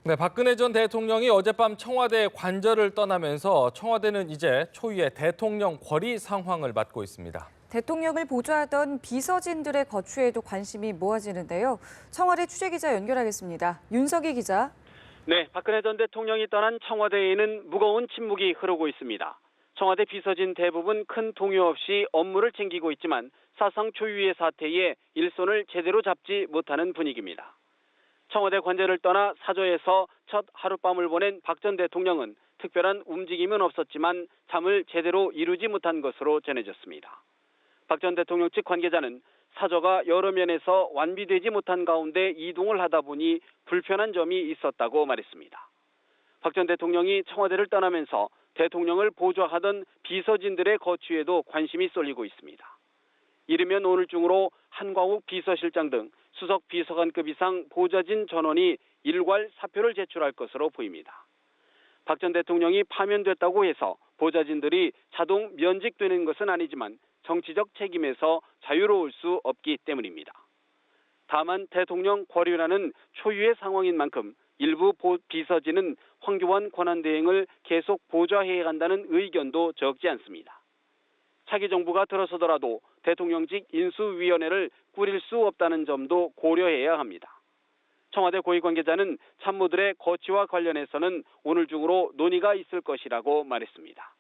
네, 박근혜 전 대통령이 어젯밤 청와대 관저를 떠나면서 청와대는 이제 초유의 대통령 과리 상황을 맞고 있습니다. 대통령을 보좌하던 비서진들의 거취에도 관심이 모아지는데요. 청와대 취재기자 연결하겠습니다. 윤석희 기자. 네, 박근혜 전 대통령이 떠난 청와대에는 무거운 침묵이 흐르고 있습니다. 청와대 비서진 대부분 큰 동요 없이 업무를 챙기고 있지만 사상 초유의 사태에 일손을 제대로 잡지 못하는 분위기입니다. 청와대 관저를 떠나 사저에서 첫 하룻밤을 보낸 박 전 대통령은 특별한 움직임은 없었지만 잠을 제대로 이루지 못한 것으로 전해졌습니다. 박 전 대통령 측 관계자는 사저가 여러 면에서 완비되지 못한 가운데 이동을 하다 보니 불편한 점이 있었다고 말했습니다. 박 전 대통령이 청와대를 떠나면서 대통령을 보좌하던 비서진들의 거취에도 관심이 쏠리고 있습니다. 이르면 오늘 중으로 한광욱 비서실장 등 수석 비서관급 이상 보좌진 전원이 일괄 사표를 제출할 것으로 보입니다. 박 전 대통령이 파면됐다고 해서 보좌진들이 자동 면직되는 것은 아니지만 정치적 책임에서 자유로울 수 없기 때문입니다. 다만 대통령 과류라는 초유의 상황인 만큼 일부 비서진은 황교안 권한대행을 계속 보좌해야 한다는 의견도 적지 않습니다. 차기 정부가 들어서더라도 대통령직 인수위원회를 꾸릴 수 없다는 점도 고려해야 합니다. 청와대 고위 관계자는 참모들의 거취와 관련해서는 오늘 중으로 논의가 있을 것이라고 말했습니다.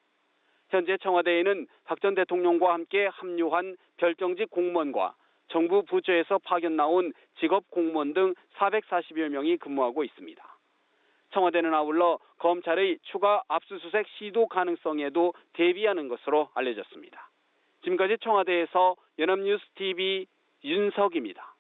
현재 청와대에는 박 전 대통령과 함께 합류한 별정직 공무원과 정부 부처에서 파견 나온 직업 공무원 등 440여 명이 근무하고 있습니다. 청와대는 아울러 검찰의 추가 압수수색 시도 가능성에도 대비하는 것으로 알려졌습니다. 지금까지 청와대에서 연합뉴스 TV 윤석입니다.